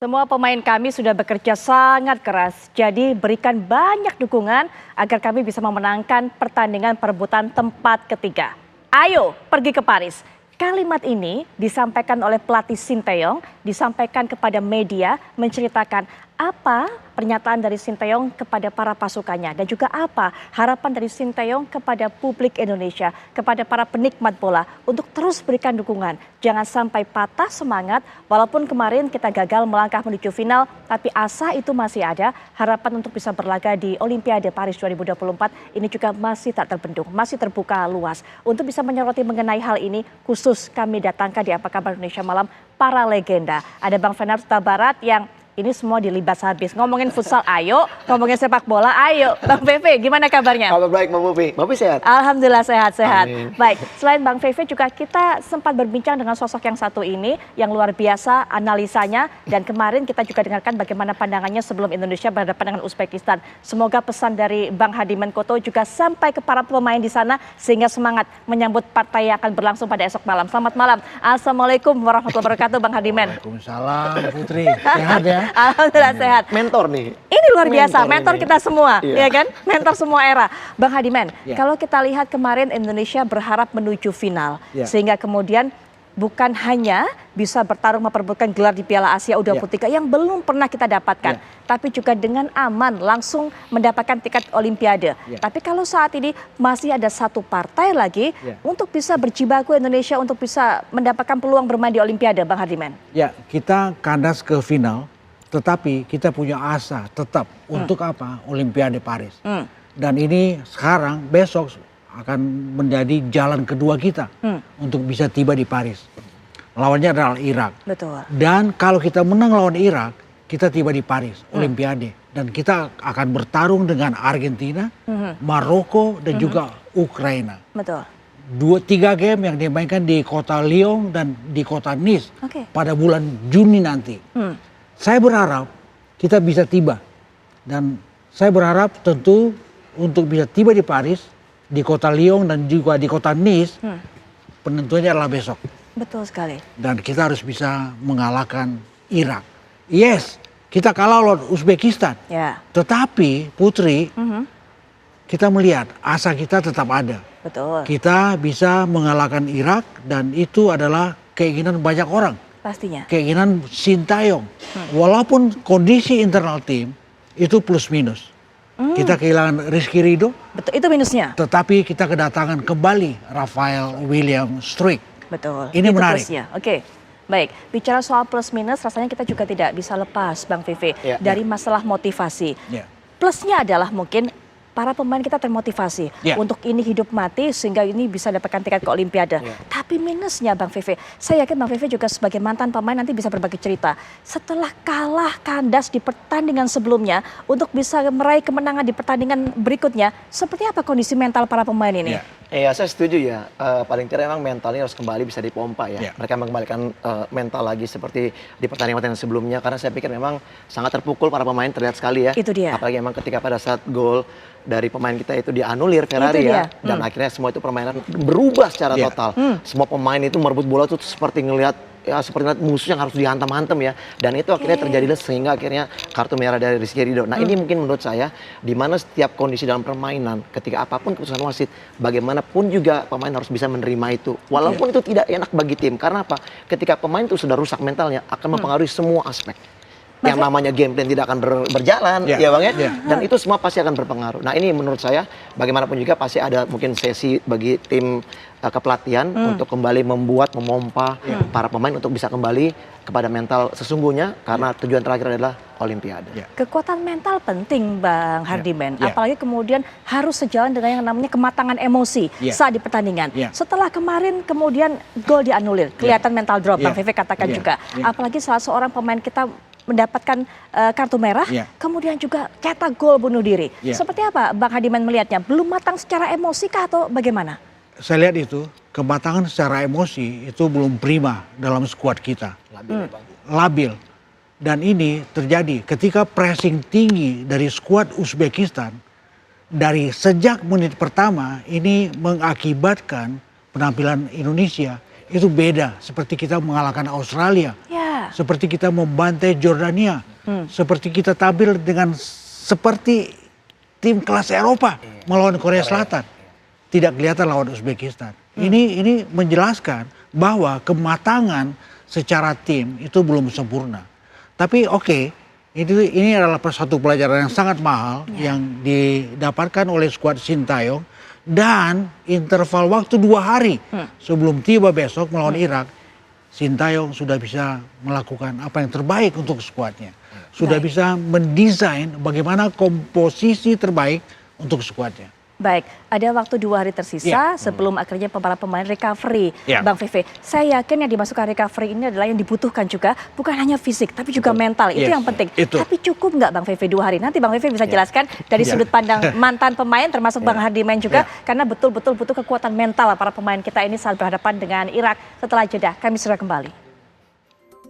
Semua pemain kami sudah bekerja sangat keras, jadi berikan banyak dukungan agar kami bisa memenangkan pertandingan perebutan tempat ketiga. Ayo pergi ke Paris. Kalimat ini disampaikan oleh pelatih Sinteyong, disampaikan kepada media menceritakan apa pernyataan dari Sinteyong kepada para pasukannya dan juga apa harapan dari Sinteyong kepada publik Indonesia, kepada para penikmat bola untuk terus berikan dukungan. Jangan sampai patah semangat, walaupun kemarin kita gagal melangkah menuju final, tapi asa itu masih ada, harapan untuk bisa berlaga di Olimpiade Paris 2024 ini juga masih tak terbendung, masih terbuka luas. Untuk bisa menyoroti mengenai hal ini, khusus kami datangkan di Apa Kabar Indonesia Malam para legenda. Ada Bang Fenar Huta Barat yang ini semua dilibas habis. Ngomongin futsal ayo, ngomongin sepak bola ayo. Bang Feve, gimana kabarnya? Kabar baik, Mbak Mufi. Mbak Mufi sehat? Alhamdulillah sehat-sehat. Amin. Baik, selain Bang Feve juga kita sempat berbincang dengan sosok yang satu ini yang luar biasa analisanya. Dan kemarin kita juga dengarkan bagaimana pandangannya sebelum Indonesia berhadapan dengan Uzbekistan. Semoga pesan dari Bang Hadi Menkoto juga sampai ke para pemain di sana sehingga semangat menyambut partai yang akan berlangsung pada esok malam. Selamat malam. Assalamualaikum warahmatullahi wabarakatuh Bang Hadimen. Waalaikumsalam Putri, sehat ya? Alhamdulillah sehat. Mentor nih. Ini luar biasa, mentor kita semua, ya Iya. kan? Mentor semua era. Bang Hadimen, Ya. kalau kita lihat kemarin Indonesia berharap menuju final, Ya. sehingga kemudian bukan hanya bisa bertarung memperebutkan gelar di Piala Asia U23 yang belum pernah kita dapatkan, tapi juga dengan aman langsung mendapatkan tiket Olimpiade. Ya. Tapi kalau saat ini masih ada satu partai lagi untuk bisa berjibaku Indonesia untuk bisa mendapatkan peluang bermain di Olimpiade, Bang Hadimen. Ya, kita kandas ke final, tetapi kita punya asa tetap untuk apa? Olimpiade Paris. Dan ini sekarang, besok akan menjadi jalan kedua kita untuk bisa tiba di Paris. Lawannya adalah Irak. Betul. Dan kalau kita menang lawan Irak, kita tiba di Paris, Olimpiade. Dan kita akan bertarung dengan Argentina, Maroko, dan juga Ukraina. Betul. 2-3 game yang dimainkan di kota Lyon dan di kota Nice Oke. pada bulan Juni nanti. Saya berharap kita bisa tiba. Dan saya berharap tentu untuk bisa tiba di Paris, di kota Lyon dan juga di kota Nice, penentuannya adalah besok. Betul sekali. Dan kita harus bisa mengalahkan Irak. Yes, kita kalah lawan Uzbekistan. Ya. Tetapi Putri, kita melihat asa kita tetap ada. Betul. Kita bisa mengalahkan Irak dan itu adalah keinginan banyak orang. Pastinya. Keinginan Sinteyong. Walaupun kondisi internal tim itu plus minus. Kita kehilangan Rizky Ridho, Betul, itu minusnya. tetapi kita kedatangan kembali Rafael William Struijk. Betul. Ini itu menarik. plusnya. Oke. Baik, bicara soal plus minus rasanya kita juga tidak bisa lepas Bang Vivi Ya. dari masalah motivasi. Ya. Plusnya adalah mungkin para pemain kita termotivasi Ya. untuk ini hidup mati sehingga ini bisa dapatkan tiket ke Olimpiade. Tapi minusnya Bang Vivi, saya yakin Bang Vivi juga sebagai mantan pemain nanti bisa berbagi cerita. Setelah kalah kandas di pertandingan sebelumnya untuk bisa meraih kemenangan di pertandingan berikutnya, seperti apa kondisi mental para pemain ini? Ya. Iya, saya setuju ya. Paling tidak memang mentalnya harus kembali bisa dipompa ya. Ya. Mereka mengembalikan mental lagi seperti di pertandingan sebelumnya. Karena saya pikir memang sangat terpukul para pemain, terlihat sekali ya. Itu dia. Apalagi memang ketika pada saat gol dari pemain kita itu dianulir Ferrari Itu ya. dia. Dan akhirnya semua itu permainan berubah secara Ya. total. Semua pemain itu merebut bola itu seperti ngelihat ya seperti musuh yang harus dihantam-hantam ya. Dan itu akhirnya terjadilah sehingga akhirnya kartu merah dari Rizky Ridho. Nah ini mungkin menurut saya di mana setiap kondisi dalam permainan ketika apapun keputusan wasit bagaimanapun juga pemain harus bisa menerima itu. Walaupun itu tidak enak bagi tim. Karena apa? Ketika pemain itu sudah rusak mentalnya akan mempengaruhi semua aspek. Yang namanya game plan tidak akan berjalan, Ya. ya Bang ya. Ya. Dan itu semua pasti akan berpengaruh. Nah ini menurut saya bagaimanapun juga pasti ada mungkin sesi bagi tim kepelatihan untuk kembali memompa para pemain untuk bisa kembali kepada mental sesungguhnya karena tujuan terakhir adalah Olimpiade. Ya. Kekuatan mental penting Bang Hardiman, Ya. apalagi kemudian harus sejalan dengan yang namanya kematangan emosi Ya. saat di pertandingan. Ya. Setelah kemarin kemudian gol dianulir, kelihatan mental drop, Bang Ya. Vivi katakan Ya. juga. Ya. Apalagi salah seorang pemain kita mendapatkan kartu merah, Ya. kemudian juga cetak gol bunuh diri. Ya. Seperti apa Bang Hardiman melihatnya? Belum matang secara emosi kah atau bagaimana? Saya lihat itu, kematangan secara emosi itu belum prima dalam skuad kita. Labil. Dan ini terjadi ketika pressing tinggi dari skuad Uzbekistan. Dari sejak menit pertama ini mengakibatkan penampilan Indonesia itu beda. Seperti kita mengalahkan Australia, Ya. seperti kita membantai Jordania, seperti kita tampil dengan seperti tim kelas Eropa melawan Korea Selatan. Tidak kelihatan lawan Uzbekistan. Ini menjelaskan bahwa kematangan secara tim itu belum sempurna. Tapi oke, ini adalah satu pelajaran yang sangat mahal yang didapatkan oleh skuad Sintayong, dan interval waktu 2 hari sebelum tiba besok melawan Irak, Sintayong sudah bisa melakukan apa yang terbaik untuk skuadnya. Sudah bisa mendesain bagaimana komposisi terbaik untuk skuadnya. Baik, ada waktu 2 hari tersisa sebelum akhirnya para pemain recovery, Bang Veve. Saya yakin yang dimasukkan recovery ini adalah yang dibutuhkan juga, bukan hanya fisik, tapi juga mental. Itu yang penting. Itu. Tapi cukup nggak Bang Veve 2 hari? Nanti Bang Veve bisa jelaskan dari sudut pandang mantan pemain, termasuk Bang Hardiman juga, karena betul-betul butuh kekuatan mental para pemain kita ini saat berhadapan dengan Irak. Setelah jeda, kami sudah kembali.